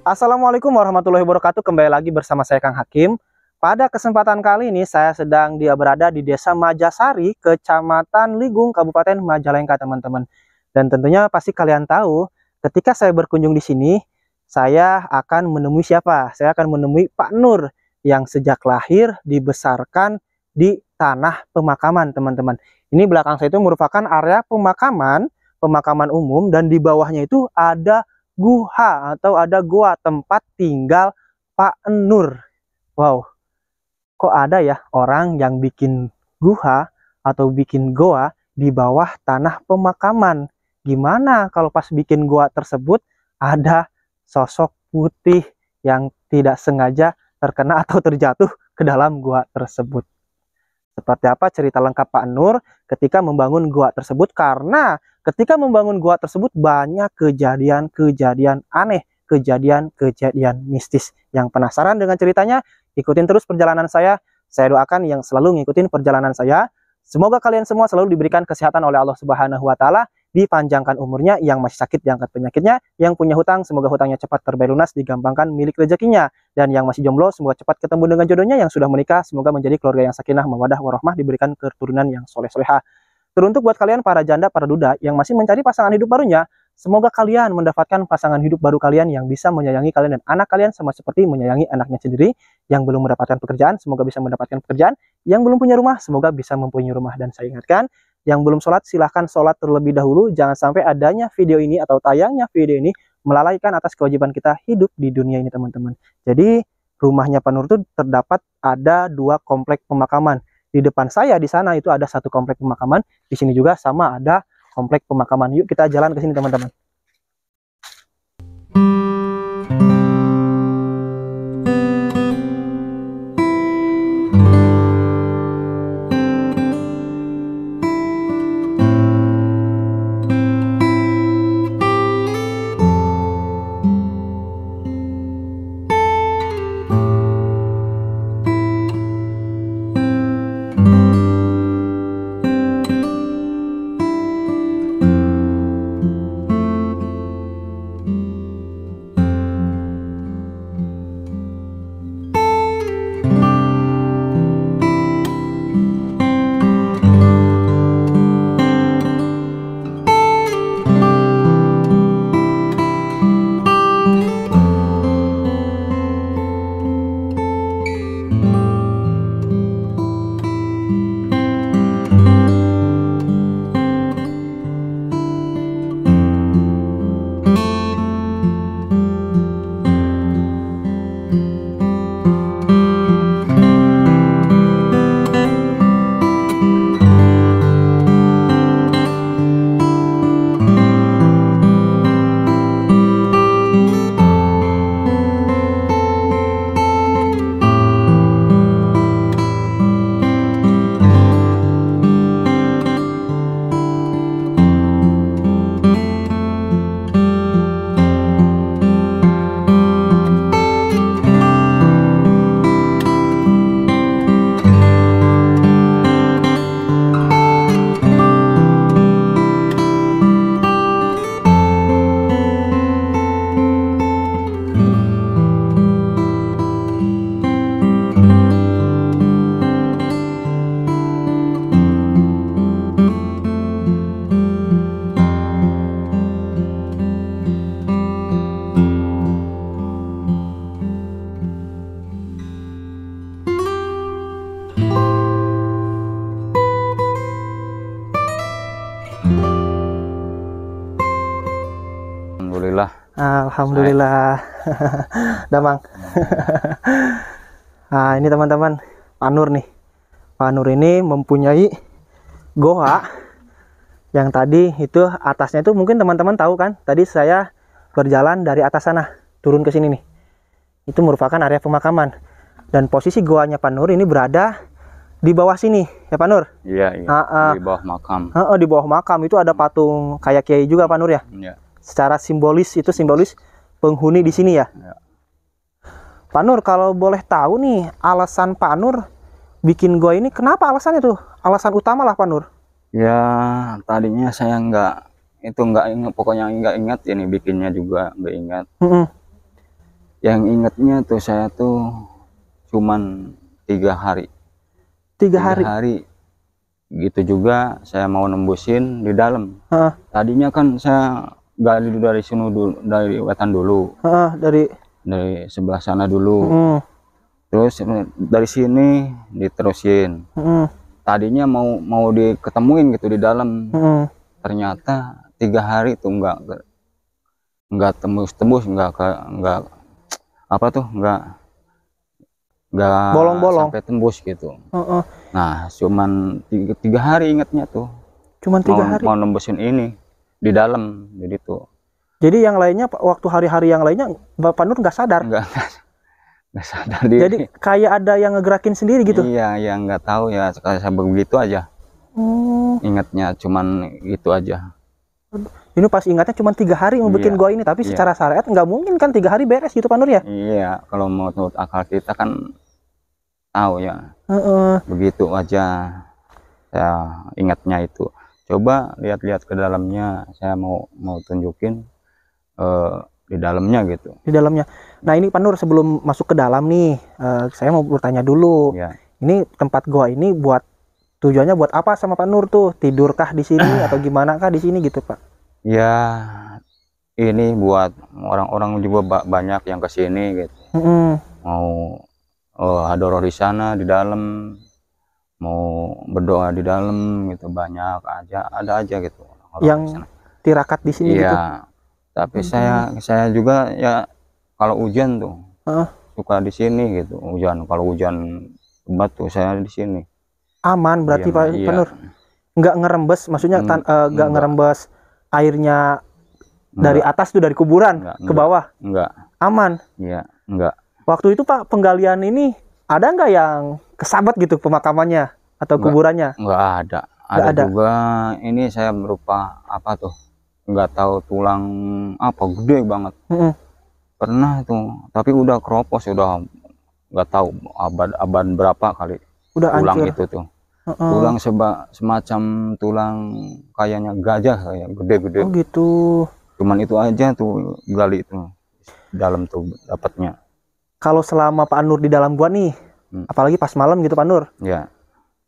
Assalamualaikum warahmatullahi wabarakatuh. Kembali lagi bersama saya Kang Hakim. Pada kesempatan kali ini saya sedang berada di Desa Majasari, Kecamatan Ligung, Kabupaten Majalengka, teman-teman. Dan tentunya pasti kalian tahu, ketika saya berkunjung di sini, saya akan menemui siapa? Saya akan menemui Pak Nur yang sejak lahir dibesarkan di tanah pemakaman, teman-teman. Ini belakang saya itu merupakan area pemakaman umum, dan di bawahnya itu ada guha atau ada gua tempat tinggal Pak Nur. Wow, kok ada ya orang yang bikin guha atau bikin goa di bawah tanah pemakaman? Gimana kalau pas bikin goa tersebut ada sosok putih yang tidak sengaja terkena atau terjatuh ke dalam gua tersebut? Seperti apa cerita lengkap Pak Nur ketika membangun gua tersebut? Karena ketika membangun gua tersebut banyak kejadian-kejadian aneh, kejadian-kejadian mistis. Yang penasaran dengan ceritanya? Ikutin terus perjalanan saya. Saya doakan yang selalu ngikutin perjalanan saya, semoga kalian semua selalu diberikan kesehatan oleh Allah Subhanahu wa taala, dipanjangkan umurnya, yang masih sakit diangkat penyakitnya, yang punya hutang semoga hutangnya cepat terbayar lunas, digampangkan milik rezekinya, dan yang masih jomblo semoga cepat ketemu dengan jodohnya, yang sudah menikah semoga menjadi keluarga yang sakinah mawaddah warahmah, diberikan keturunan yang soleh-solehah. Teruntuk buat kalian para janda, para duda yang masih mencari pasangan hidup barunya, semoga kalian mendapatkan pasangan hidup baru kalian yang bisa menyayangi kalian dan anak kalian sama seperti menyayangi anaknya sendiri. Yang belum mendapatkan pekerjaan, semoga bisa mendapatkan pekerjaan. Yang belum punya rumah, semoga bisa mempunyai rumah. Dan saya ingatkan, yang belum sholat, silahkan sholat terlebih dahulu. Jangan sampai adanya video ini atau tayangnya video ini melalaikan atas kewajiban kita hidup di dunia ini, teman-teman. Jadi, rumahnya Pak Nur itu terdapat ada 2 komplek pemakaman. Di depan saya di sana itu ada 1 komplek pemakaman. Di sini juga sama ada komplek pemakaman. Yuk kita jalan ke sini, teman-teman. Alhamdulillah. Damang. Nah, ini teman-teman, Pak Nur nih. Pak Nur ini mempunyai goa yang tadi itu atasnya itu mungkin teman-teman tahu kan. Tadi saya berjalan dari atas sana turun ke sini nih. Itu merupakan area pemakaman. Dan posisi goanya Pak Nur ini berada di bawah sini, ya Pak Nur? Iya, di bawah makam. Di bawah makam itu ada patung kayak kiai juga Pak Nur ya? Iya. Secara simbolis itu simbolis penghuni di sini ya. Ya. Pak Nur, kalau boleh tahu nih alasan Pak Nur bikin gua ini, kenapa alasannya tuh? Alasan utama lah Pak Nur. Ya, tadinya saya nggak ingat, pokoknya nggak ingat ini bikinnya juga nggak ingat. Yang ingatnya tuh saya tuh cuman 3 hari. 3 hari. 3 hari. Gitu juga saya mau nembusin di dalam. Heeh. Tadinya kan saya gali dari sini dulu, dari wetan dulu. Heeh, dari sebelah sana dulu. mm, Terus dari sini diterusin. Tadinya mau diketemuin gitu di dalam. Ternyata 3 hari itu nggak tembus, nggak apa tuh, nggak bolong-bolong. sampai tembus gitu. Nah, cuman 3 hari ingatnya tuh. Cuman 3 hari. Mau nembusin ini di dalam, jadi tuh. Jadi yang lainnya waktu hari-hari yang lainnya Bapak Nur nggak sadar? Nggak sadar diri. Jadi kayak ada yang ngegerakin sendiri gitu? Iya, yang nggak tahu ya, sekali saya begitu aja. Ingatnya cuman itu aja. Ini pas ingatnya cuma 3 hari mau bikin gua ini, tapi secara syariat nggak mungkin kan 3 hari beres gitu Pak Nur ya? Iya, kalau menurut akal kita kan tahu ya. Begitu aja saya ingatnya itu. Coba lihat-lihat ke dalamnya, saya mau tunjukin di dalamnya gitu. Di dalamnya. Nah ini Pak Nur, sebelum masuk ke dalam nih, saya mau bertanya dulu. Ya. Ini tempat gua ini tujuannya buat apa sama Pak Nur tuh? Tidurkah di sini atau gimana kah di sini gitu Pak? Ya, ini buat orang-orang juga banyak yang kesini gitu. Mau hadroh di sana di dalam, mau berdoa di dalam gitu, banyak aja, ada aja gitu. Yang tirakat di sini gitu. Tapi saya juga ya kalau hujan tuh suka di sini gitu. Kalau hujan lebat tuh saya di sini. Aman berarti Pak Nur? Nggak ngerembes, maksudnya nggak ngerembes airnya dari atas tuh, dari kuburan ke bawah? Enggak. Aman? Iya, enggak. Waktu itu Pak, penggalian ini ada nggak yang kesabat gitu pemakamannya atau kuburannya? Enggak ada. Ada juga, ini saya berupa apa tuh? Nggak tahu tulang apa, gede banget. Pernah tuh, tapi udah keropos, udah nggak tahu abad berapa kali. Udah tulang hancur. Itu tuh. Tulang semacam tulang kayaknya gajah, kayak gede-gede. Oh gitu. Cuman itu aja tuh gali itu dalam tuh dapatnya. Kalau selama Pak Nur di dalam gua nih, apalagi pas malam gitu Pak Nur, ya,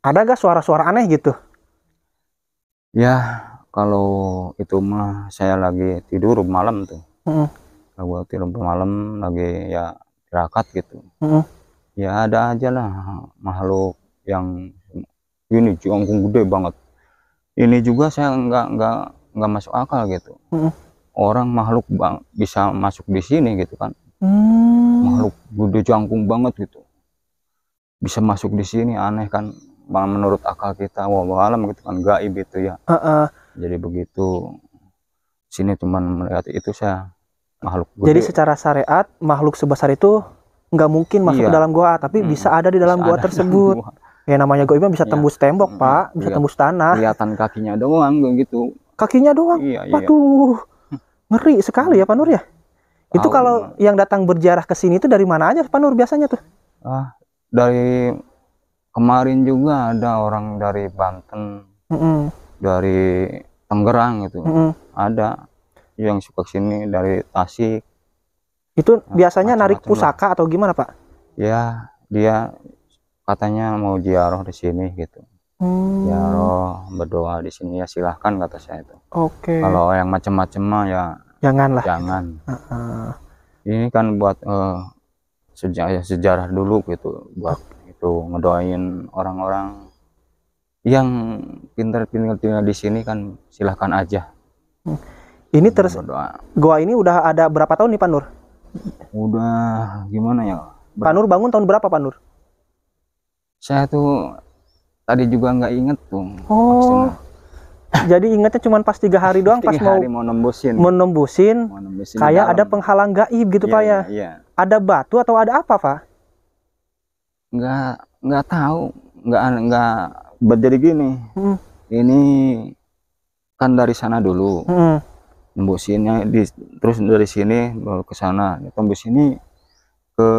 ada gak suara-suara aneh gitu? Ya, kalau itu mah saya lagi tidur malam tuh. Kalau tidur malam lagi ya tirakat gitu. Ya ada aja lah makhluk yang ini jangkung gede banget. Ini juga saya nggak masuk akal gitu. Orang makhluk bisa masuk di sini gitu kan. Makhluk gede jangkung banget gitu. Bisa masuk di sini, aneh kan. Menurut akal kita, wallahu alam gitu kan, gaib itu ya. Jadi begitu. Sini cuman melihat itu saya makhluk gede. Jadi secara syariat makhluk sebesar itu nggak mungkin masuk ke dalam gua, tapi bisa ada di dalam gua tersebut. Ya namanya goib bisa tembus tembok Pak, bisa tembus tanah. Kelihatan kakinya doang gitu. Kakinya doang? Waduh, ngeri sekali ya Pak Nur ya. Itu kalau yang datang berziarah ke sini itu dari mana aja Pak Nur biasanya tuh? Dari kemarin juga ada orang dari Banten, dari Tangerang gitu. Ada yang suka sini dari Tasik. Itu biasanya narik pusaka atau gimana Pak? Ya, dia katanya mau ziarah di sini gitu. Ziarah, berdoa di sini ya silahkan kata saya itu. Kalau yang macam-macam mah ya janganlah. Jangan. Ini kan buat sejarah dulu gitu, buat itu ngedoain orang-orang yang pintar-pintar tinggal di sini kan, silahkan aja. Ini berdoa. Gua ini udah ada berapa tahun nih Pak Nur? Udah gimana ya? Pak Nur bangun tahun berapa Pak Nur? Saya tuh tadi juga nggak inget tuh. Jadi ingatnya cuma pas 3 hari doang, pas mau nembusin kayak ada penghalang gaib gitu Pak ya? Iya. Ada batu atau ada apa Pak? Nggak tahu, nggak jadi gini. Ini kan dari sana dulu. Nembusinnya terus dari sini baru ke sana. Tembus ini ke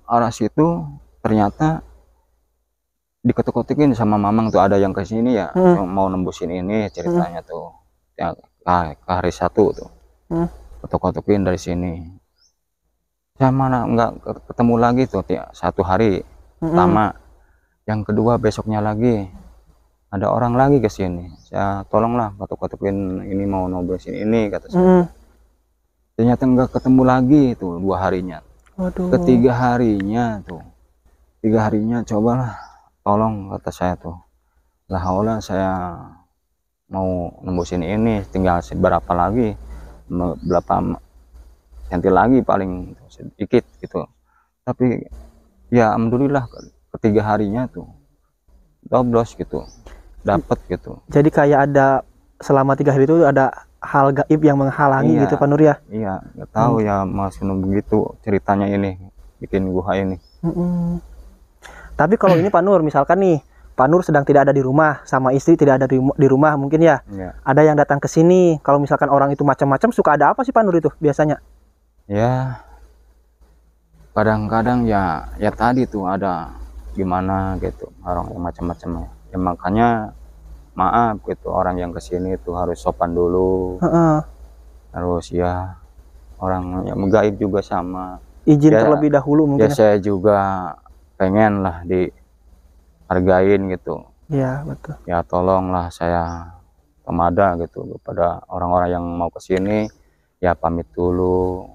arah situ, ternyata diketuk-ketukin sama mamang tuh, ada yang ke sini ya, mau nembusin ini ceritanya tuh. Ya, ke hari 1 tuh. Ketuk-ketukin dari sini. Saya mana nggak ketemu lagi tuh, satu hari pertama, yang kedua besoknya lagi ada orang lagi ke sini. Saya tolonglah katuk-katukin ini mau nobesin ini kata saya. Ternyata nggak ketemu lagi tuh 2 harinya. Waduh. Ketiga harinya tuh, 3 harinya cobalah tolong kata saya tuh. Lah Allah saya mau nembusin ini, tinggal berapa lagi, berapa senti lagi paling sedikit gitu. Tapi ya alhamdulillah ketiga harinya tuh doblos gitu, dapat gitu. Jadi kayak ada selama 3 hari itu ada hal gaib yang menghalangi gitu Pak Nur ya? Iya, nggak tahu ya Mas begitu ceritanya ini bikin gua ini. Tapi kalau ini Pak Nur, misalkan nih Pak Nur sedang tidak ada di rumah, sama istri tidak ada di rumah mungkin ya. Ada yang datang ke sini. Kalau misalkan orang itu macam-macam, suka ada apa sih Pak Nur itu biasanya? Ya kadang-kadang ya tadi tuh ada gimana gitu orang yang macam-macam ya, makanya maaf gitu orang yang kesini itu harus sopan dulu. Harus ya orang yang gaib juga sama izin ya, terlebih dahulu mungkin ya. Saya juga pengen lah dihargain gitu ya. Betul ya, tolonglah saya temada gitu kepada orang-orang yang mau kesini ya, pamit dulu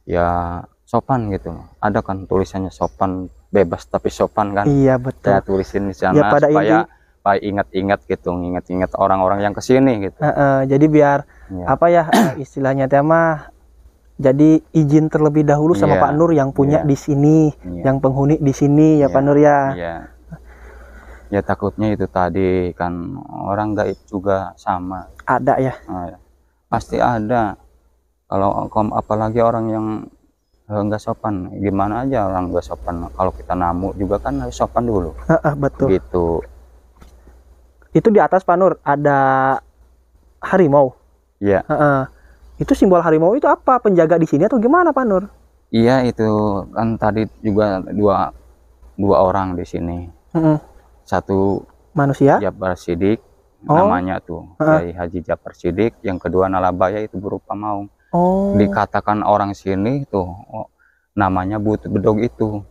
ya, sopan gitu. Ada kan tulisannya sopan, bebas tapi sopan kan. Iya betul. Saya tulisin di sana ya, supaya ingat-ingat gitu, ingat-ingat orang-orang yang kesini gitu. Jadi biar apa ya istilahnya tema, jadi izin terlebih dahulu sama Pak Nur yang punya di sini, yang penghuni di sini ya Pak Nur ya. Ya takutnya itu tadi kan orang gaib juga sama. Ada ya. Pasti ada. Kalau apalagi orang yang nggak sopan, gimana aja orang nggak sopan. Kalau kita namu juga kan harus sopan dulu. Betul. Gitu. Itu di atas Pak Nur ada harimau. Iya. Itu simbol harimau itu apa? Penjaga di sini atau gimana Pak Nur? Iya itu kan tadi juga dua orang di sini. Satu manusia. Jabar Sidik namanya tuh, Kiai Haji Jabar Sidik. Yang kedua Nalabaya itu berupa maung. Dikatakan orang sini tuh namanya Buyut Bedog itu.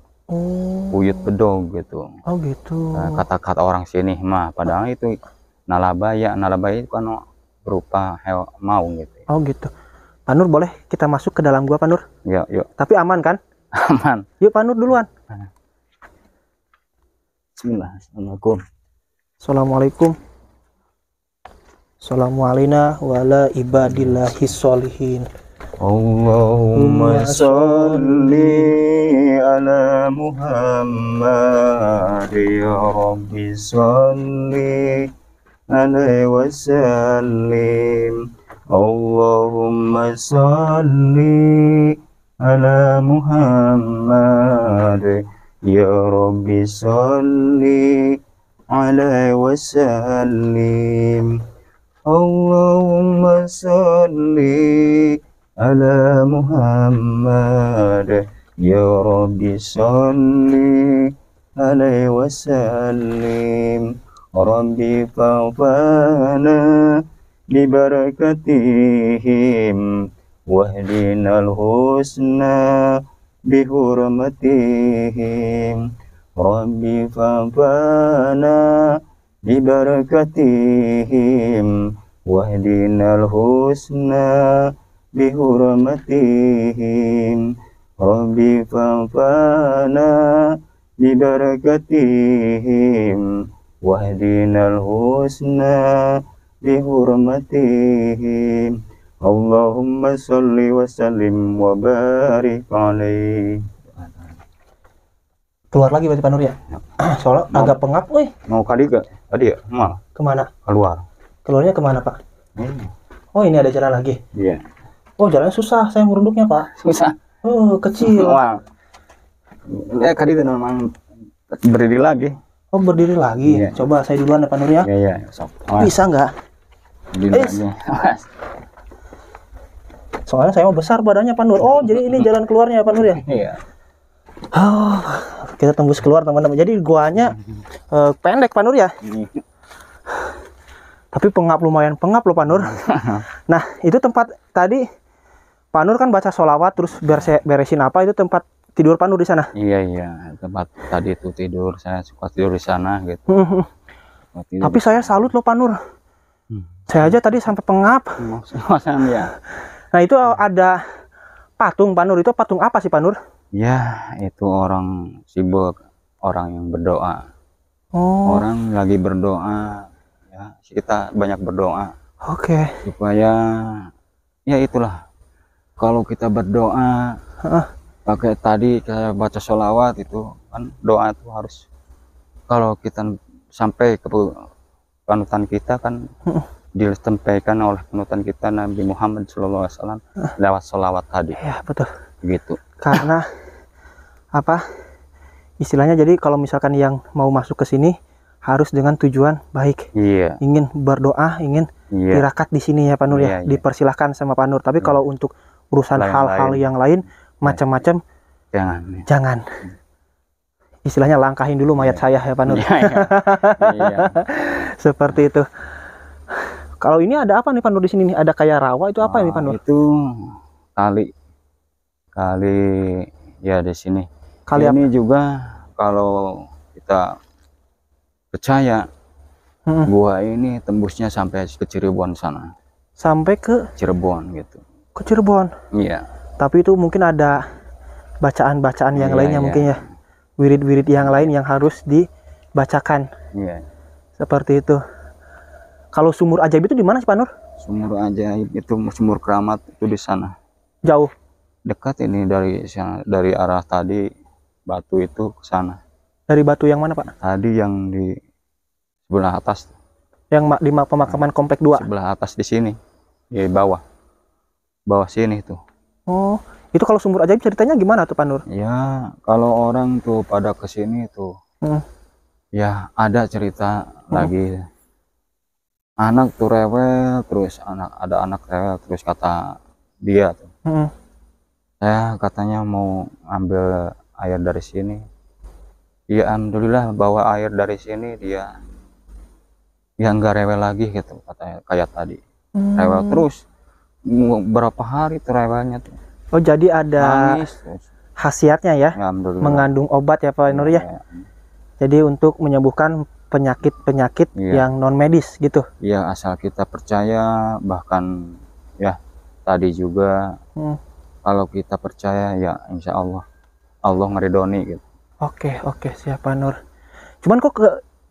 Buyut Bedog gitu. Gitu. Kata-kata orang sini mah, padahal itu Nalabaya itu kan berupa maung gitu. Gitu. Pak Nur boleh kita masuk ke dalam gua Pak Nur? Ya, yuk. Tapi aman kan? Aman. Yuk Pak Nur duluan. Bismillah. Assalamualaikum. Assalamualaikum. Assalamualaikum wa ala ibadillahis sholihin. Allahumma sholli ala Muhammad ya Rabbi sholli alaihi wasallim. Allahumma sholli ala Muhammad ya Rabbi sholli alaihi wasallim. Allahumma sholli ala Muhammad ya Rabbi sholli alaihi wasallim. Rabbi fa'fana bibarakatihim wahdinal husna bihurmatihim. Rabbi fa'fana bibarakatihim wahdinal husna bihurmatihim. Rabbi fa'fana bibarakatihim wahdinal husna bihurmatihim. Allahumma sholli wa sallim wa barik alaihi. Keluar lagi berarti Pak Nur ya? Soalnya agak pengap, woi. Mau tadi ya? Mal. Kemana? Keluar. Keluarnya kemana Pak? Oh ini ada jalan lagi? Iya. Oh jalannya susah, saya merunduknya Pak. Susah. Oh kecil. Wah. Tadi itu memang berdiri lagi. Oh berdiri lagi. Iya. Coba saya duluan ya Pak Nur ya. Iya. Bisa nggak? Soalnya saya mau besar badannya Pak Nur. Oh jadi ini jalan keluarnya Pak Nur ya? Iya. Oh, kita tembus keluar teman-teman. Jadi guanya pendek Pak Nur ya. Tapi pengap, lumayan pengap loh Pak Nur. Nah itu tempat tadi Pak Nur kan baca sholawat terus beresin apa itu tempat tidur Pak Nur di sana? Iya, tempat tadi itu tidur, saya suka tidur di sana gitu. Tapi saya salut loh Pak Nur. Saya aja tadi sampai pengap. Ya. Nah itu ada patung Pak Nur, itu patung apa sih Pak Nur? Ya, itu orang sibuk, orang yang berdoa. Oh. Orang lagi berdoa, ya kita banyak berdoa. Oke. Supaya, ya itulah. Kalau kita berdoa, pakai tadi kita baca sholawat itu kan doa itu harus. Kalau kita sampai ke panutan kita kan disampaikan oleh panutan kita Nabi Muhammad SAW lewat sholawat tadi. Ya betul. Gitu. Karena apa? Istilahnya jadi kalau misalkan yang mau masuk ke sini harus dengan tujuan baik. Iya. Ingin berdoa, ingin tirakat di sini ya Pak Nur ya. Dipersilahkan sama Pak Nur. Tapi kalau untuk urusan hal-hal yang lain macam-macam jangan. Istilahnya langkahin dulu mayat saya ya Pak Nur. Seperti itu. Kalau ini ada apa nih Pak Nur di sini nih? Ada kayak rawa itu apa ini Pak Nur? Itu kali ya di sini. Kali ini juga kalau kita percaya gua ini tembusnya sampai ke Cirebon sana. Sampai ke Cirebon gitu. Ke Cirebon. Iya. Tapi itu mungkin ada bacaan-bacaan yang lainnya mungkin ya. Wirid-wirid yang lain yang harus dibacakan. Iya. Seperti itu. Kalau sumur ajaib itu di mana sih Pak Nur? Sumur ajaib itu sumur keramat itu di sana. Jauh. Dekat ini dari arah tadi batu itu ke sana. Dari batu yang mana Pak? Tadi yang di sebelah atas. Yang di pemakaman komplek 2. Sebelah atas di sini. Di bawah sini tuh. Oh, itu kalau sumur ajaib ceritanya gimana tuh Pak Nur? Ya, kalau orang tuh pada kesini tuh, ya ada cerita lagi. Anak tuh rewel, terus ada anak rewel, terus kata dia tuh, saya katanya mau ambil air dari sini. Ya alhamdulillah bawa air dari sini dia nggak rewel lagi gitu, katanya kayak tadi. Rewel terus. Berapa hari terewelnya tuh. Oh jadi ada nangis, khasiatnya ya, mengandung obat ya Pak Nur ya. Jadi untuk menyembuhkan penyakit-penyakit yang non medis gitu. Iya, asal kita percaya, bahkan ya tadi juga kalau kita percaya ya insya Allah ngeridoni gitu. Oke siap Pak Nur. Cuman kok ke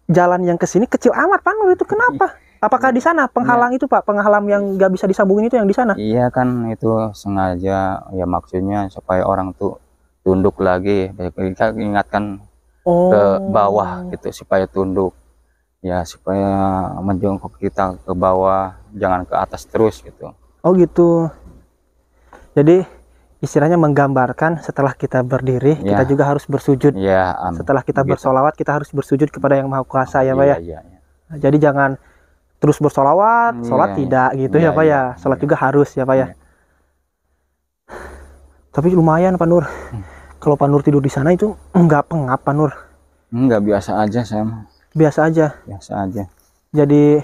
jalan yang kesini kecil amat Pak Nur, itu kenapa? Apakah di sana penghalang itu Pak, penghalang yang nggak bisa disambungin itu yang di sana? Iya kan, itu sengaja ya, maksudnya supaya orang tuh tunduk lagi, kita ingatkan ke bawah gitu supaya tunduk, ya supaya menjongkok kita ke bawah, jangan ke atas terus gitu. Oh gitu. Jadi istilahnya menggambarkan setelah kita berdiri kita juga harus bersujud. Setelah kita bersolawat kita harus bersujud kepada Yang Maha Kuasa ya Pak ya. Jadi jangan terus bersolawat, sholat tidak gitu ya Pak ya. Sholat juga harus ya Pak ya. Tapi lumayan Pak Nur. Kalau Pak Nur tidur di sana itu enggak pengap Pak Nur? Enggak, biasa aja saya mah. Biasa aja. Biasa aja. Jadi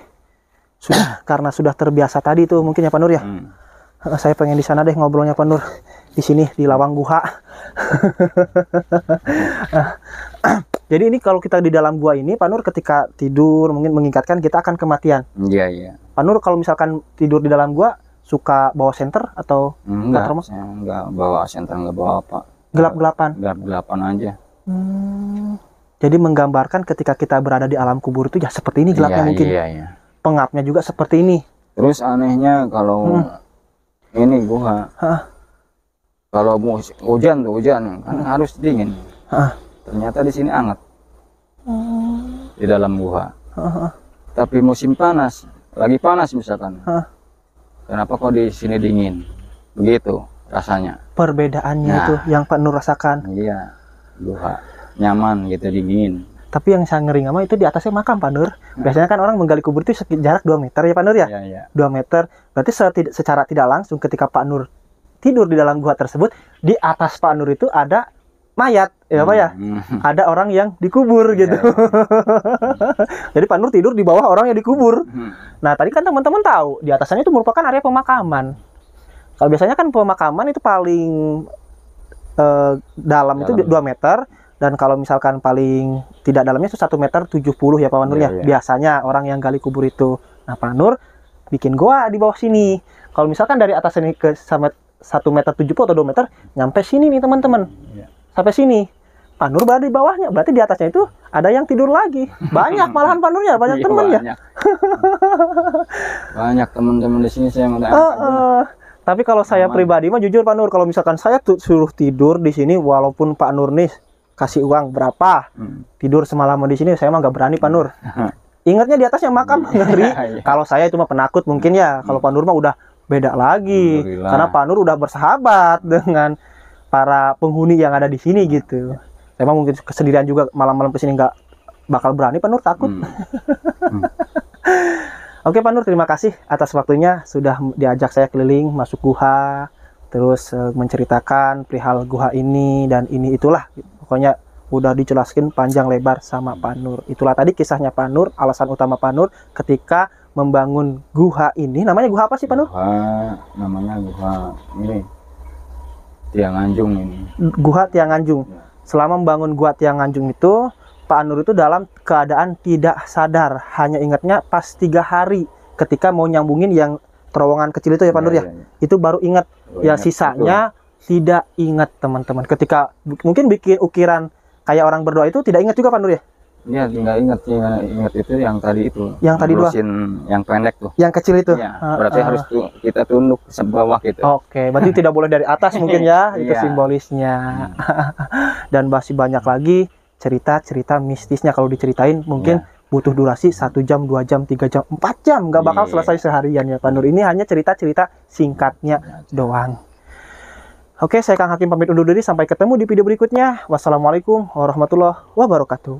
karena sudah terbiasa tadi tuh mungkin ya Pak Nur ya. Saya pengen di sana deh ngobrolnya Pak Nur. Di sini di Lawang Guha. Jadi ini kalau kita di dalam gua ini Pak Nur ketika tidur mungkin mengingatkan kita akan kematian. Iya. Pak Nur kalau misalkan tidur di dalam gua suka bawa senter atau enggak bawa senter, enggak bawa apa. Gelap-gelapan aja. Jadi menggambarkan ketika kita berada di alam kubur itu ya seperti ini gelapnya mungkin. Iya. Pengapnya juga seperti ini. Terus anehnya kalau ini gua kalau hujan kan harus dingin. Ternyata di sini hangat. Di dalam gua. Tapi musim panas, lagi panas misalkan. Kenapa kok di sini dingin? Begitu rasanya. Perbedaannya itu yang Pak Nur rasakan. Iya. Gua nyaman gitu, dingin. Tapi yang saya ngeri sama itu di atasnya makam Pak Nur. Biasanya kan orang menggali kubur itu jarak 2 meter ya Pak Nur ya? Iya. 2 meter. Berarti secara tidak langsung ketika Pak Nur tidur di dalam gua tersebut, di atas Pak Nur itu ada mayat ya Pak ya. Ada orang yang dikubur gitu. Jadi Pak Nur tidur di bawah orang yang dikubur. Nah tadi kan teman-teman tahu di atasnya itu merupakan area pemakaman. Kalau biasanya kan pemakaman itu paling dalam itu 2 meter, dan kalau misalkan paling tidak dalamnya itu 1,70 meter ya Pak Nur ya. Biasanya orang yang gali kubur itu. Nah Pak Nur bikin goa di bawah sini. Kalau misalkan dari atas ini ke sama 1,70 meter atau 2 meter, nyampe sini nih teman-teman. Sampai sini. Pak Nur berada di bawahnya, berarti di atasnya itu ada yang tidur lagi. Banyak malahan Pak Nur ya, banyak teman ya. Banyak teman-teman di sini saya tapi kalau saya pribadi mah jujur Pak Nur, kalau misalkan saya suruh tidur di sini, walaupun Pak Nur nih kasih uang berapa, tidur semalaman di sini, saya mah nggak berani Pak Nur. Ingatnya di atasnya makam, ngeri. Kalau saya itu mah penakut mungkin ya. Kalau Pak Nur mah udah beda lagi, karena Pak Nur udah bersahabat dengan para penghuni yang ada di sini gitu. Saya mah mungkin kesendirian juga, malam-malam kesini nggak bakal berani Pak Nur, takut. Oke Pak Nur, terima kasih atas waktunya sudah diajak saya keliling masuk guha, terus menceritakan perihal guha ini dan ini itulah. Pokoknya udah dijelaskan panjang lebar sama Pak Nur. Itulah tadi kisahnya Pak Nur, alasan utama Pak Nur ketika membangun guha ini. Namanya guha apa sih Pak Nur? Namanya guha ini Tiang Anjung ini. Guha Tiang Anjung. Selama membangun guha Tiang Anjung itu, Pak Nur itu dalam keadaan tidak sadar, hanya ingatnya pas 3 hari ketika mau nyambungin yang terowongan kecil itu ya Pak Nur ya. Itu baru ingat, sisanya tidak ingat teman-teman. Ketika mungkin bikin ukiran kayak orang berdoa itu tidak ingat juga Pak Nur ya? Iya, nggak ingat itu yang tadi itu. Yang tadi dua. Yang pendek tuh. Yang kecil itu. Ya, berarti harus kita tunduk ke bawah gitu. Oke, berarti tidak boleh dari atas mungkin ya, itu simbolisnya. Dan masih banyak lagi cerita-cerita mistisnya, kalau diceritain mungkin butuh durasi 1 jam, 2 jam, 3 jam, 4 jam, nggak bakal selesai seharian ya Pak Nur. Ini hanya cerita-cerita singkatnya doang. Oke, saya Kang Hakim pamit undur diri, sampai ketemu di video berikutnya. Wassalamualaikum warahmatullahi wabarakatuh.